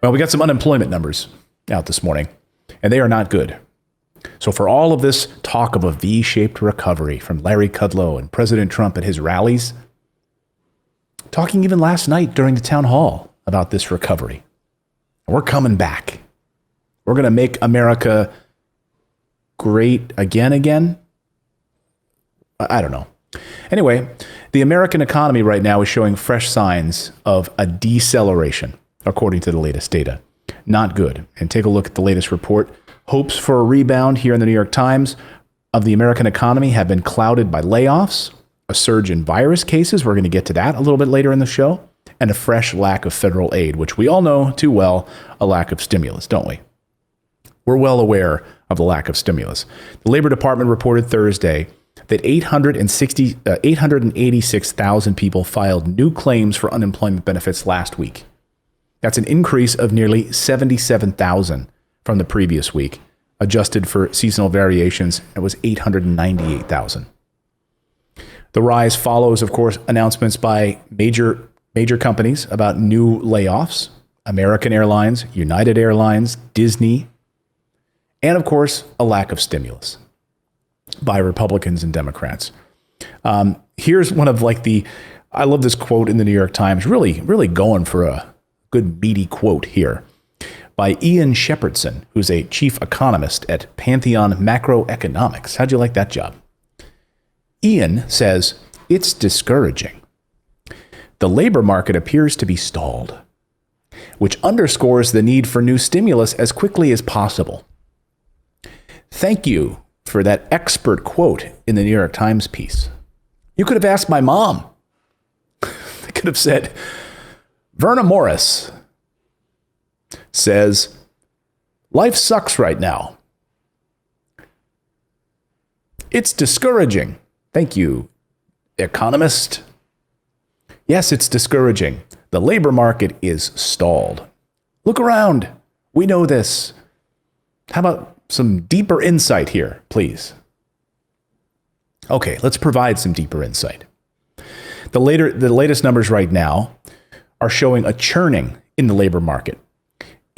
Well, we got some unemployment numbers out this morning, and they are not good. So for all of this talk of a V-shaped recovery from Larry Kudlow and President Trump at his rallies, talking even last night during the town hall about this recovery, we're coming back. We're going to make America great again. I don't know. Anyway, the American economy right now is showing fresh signs of a deceleration, according to the latest data. Not good. And take a look at the latest report. Hopes for a rebound here in the New York Times of the American economy have been clouded by layoffs, a surge in virus cases, we're going to get to that a little bit later in the show, and a fresh lack of federal aid, which we all know too well, a lack of stimulus, don't we? We're well aware of the lack of stimulus. The Labor Department reported Thursday that 886,000 people filed new claims for unemployment benefits last week. That's an increase of nearly 77,000 from the previous week. Adjusted for seasonal variations, it was 898,000. The rise follows, of course, announcements by major companies about new layoffs, American Airlines, United Airlines, Disney, and of course, a lack of stimulus by Republicans and Democrats. Here's one of I love this quote in the New York Times, really going for a good meaty quote here by Ian Shepherdson, who's a chief economist at Pantheon Macroeconomics. How'd you like that job? Ian says, "It's discouraging. The labor market appears to be stalled, which underscores the need for new stimulus as quickly as possible." Thank you for that expert quote in the New York Times piece. You could have asked my mom. They could have said, Verna Morris says, "Life sucks right now. It's discouraging." Thank you, economist. Yes, it's discouraging. The labor market is stalled. Look around. We know this. How about some deeper insight here, please? Okay, let's provide some deeper insight. The latest numbers right now are showing a churning in the labor market,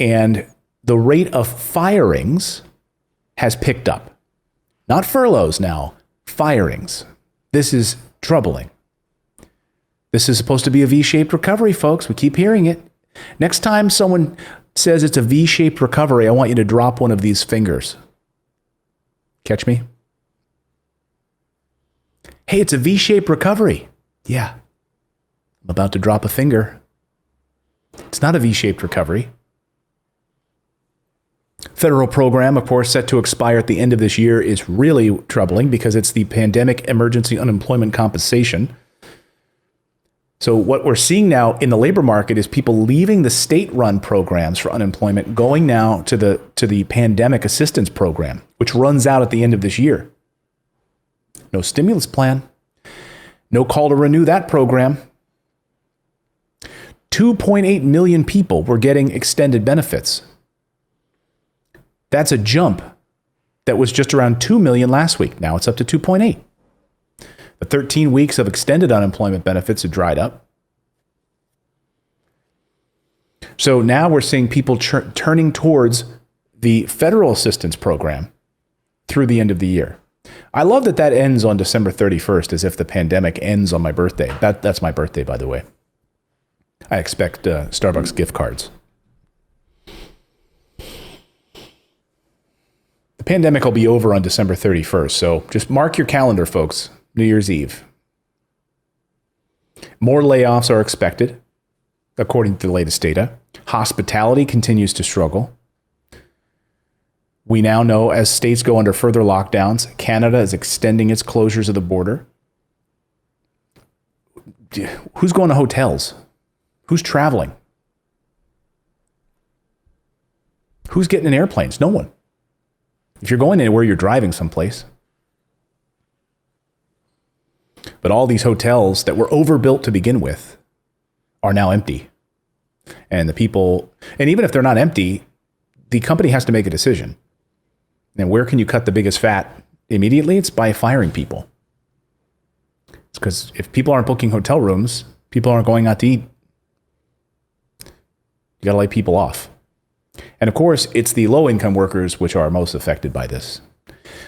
and the rate of firings has picked up. Not furloughs now, firings. This is troubling. This is supposed to be a V-shaped recovery, folks. We keep hearing it. Next time someone says it's a V-shaped recovery, I want you to drop one of these fingers. Catch me? Hey, it's a V-shaped recovery. Yeah. I'm about to drop a finger. It's not a V-shaped recovery. Federal program, of course, set to expire at the end of this year is really troubling because it's the Pandemic Emergency Unemployment Compensation. So what we're seeing now in the labor market is people leaving the state-run programs for unemployment, going now to the Pandemic Assistance Program, which runs out at the end of this year. No stimulus plan. No call to renew that program. 2.8 million people were getting extended benefits. That's a jump that was just around 2 million last week. Now it's up to 2.8. The 13 weeks of extended unemployment benefits have dried up. So now we're seeing people turning towards the federal assistance program through the end of the year. I love that ends on December 31st, as if the pandemic ends on my birthday. That's my birthday, by the way. I expect Starbucks gift cards. The pandemic will be over on December 31st, so just mark your calendar, folks. New Year's Eve. More layoffs are expected, according to the latest data. Hospitality continues to struggle. We now know as states go under further lockdowns, Canada is extending its closures of the border. Who's going to hotels? Who's traveling? Who's getting in airplanes? No one. If you're going anywhere, you're driving someplace. But all these hotels that were overbuilt to begin with are now empty. And the people, and even if they're not empty, the company has to make a decision. And where can you cut the biggest fat immediately? It's by firing people. It's because if people aren't booking hotel rooms, people aren't going out to eat. You got to lay people off. And of course, it's the low-income workers which are most affected by this.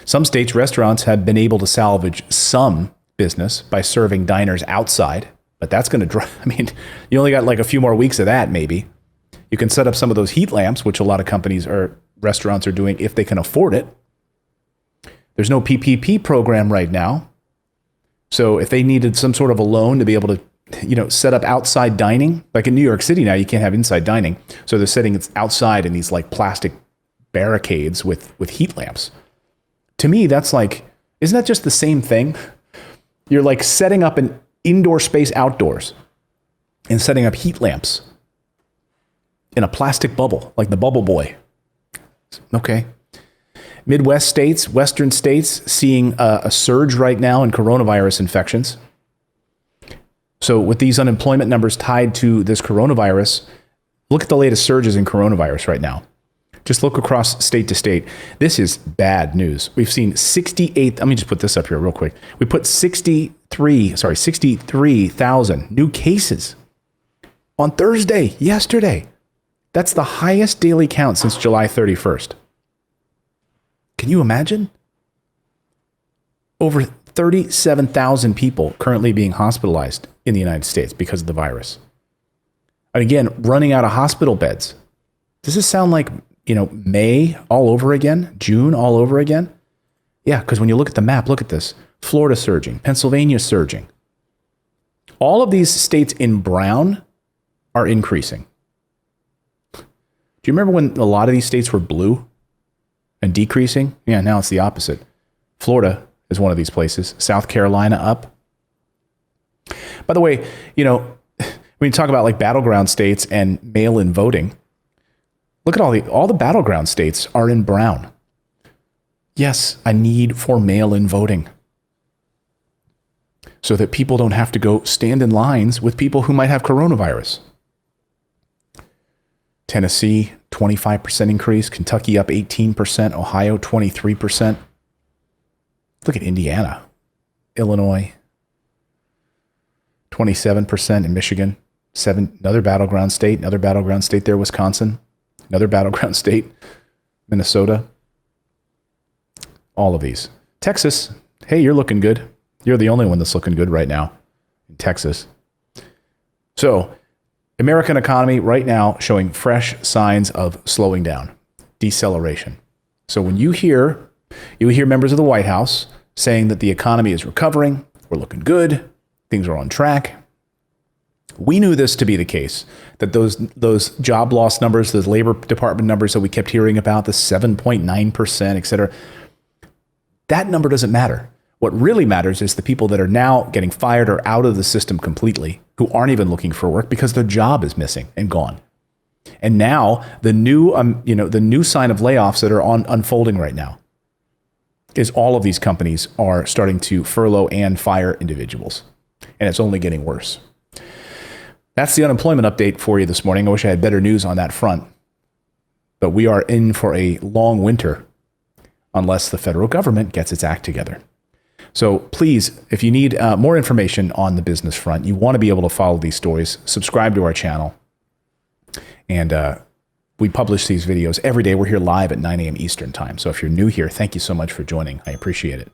Some states' restaurants have been able to salvage some business by serving diners outside, but that's going to drive, I mean, you only got like a few more weeks of that maybe. You can set up some of those heat lamps, which a lot of companies or restaurants are doing if they can afford it. There's no PPP program right now. So if they needed some sort of a loan to be able to, set up outside dining, like in New York City now, you can't have inside dining. So they're setting it outside in these like plastic barricades with heat lamps. To me, that's like, isn't that just the same thing? You're like setting up an indoor space outdoors and setting up heat lamps in a plastic bubble, like the Bubble Boy. Okay. Midwest states, Western states, seeing a surge right now in coronavirus infections. So with these unemployment numbers tied to this coronavirus, look at the latest surges in coronavirus right now. Just look across state to state. This is bad news. We've seen 68, let me just put this up here real quick. We put 63,000 new cases on Thursday, yesterday. That's the highest daily count since July 31st. Can you imagine? Over 37,000 people currently being hospitalized in the United States because of the virus. And again, running out of hospital beds. Does this sound like, May all over again? June all over again? Yeah, because when you look at the map, look at this. Florida surging, Pennsylvania surging. All of these states in brown are increasing. Do you remember when a lot of these states were blue and decreasing? Yeah, now it's the opposite. Florida is one of these places. South Carolina up. By the way, when you talk about like battleground states and mail-in voting, look at all the battleground states are in brown. Yes, a need for mail-in voting so that people don't have to go stand in lines with people who might have coronavirus. Tennessee, 25% increase. Kentucky up 18%. Ohio, 23%. Look at Indiana. Illinois, 27% in Michigan. Another battleground state there, Wisconsin. Another battleground state, Minnesota. All of these. Texas, hey, you're looking good. You're the only one that's looking good right now in Texas. So, American economy right now showing fresh signs of slowing down, deceleration. So when you hear members of the White House saying that the economy is recovering, we're looking good, things are on track. We knew this to be the case, that those job loss numbers, those Labor Department numbers that we kept hearing about, the 7.9%, et cetera, that number doesn't matter. What really matters is the people that are now getting fired or out of the system completely, who aren't even looking for work because their job is missing and gone. And now the new sign of layoffs that are unfolding right now is all of these companies are starting to furlough and fire individuals, and it's only getting worse. That's the unemployment update for you this morning. I wish I had better news on that front, but we are in for a long winter unless the federal government gets its act together. So please, if you need more information on the business front, you want to be able to follow these stories, subscribe to our channel. And we publish these videos every day. We're here live at 9 a.m. Eastern time. So if you're new here, thank you so much for joining. I appreciate it.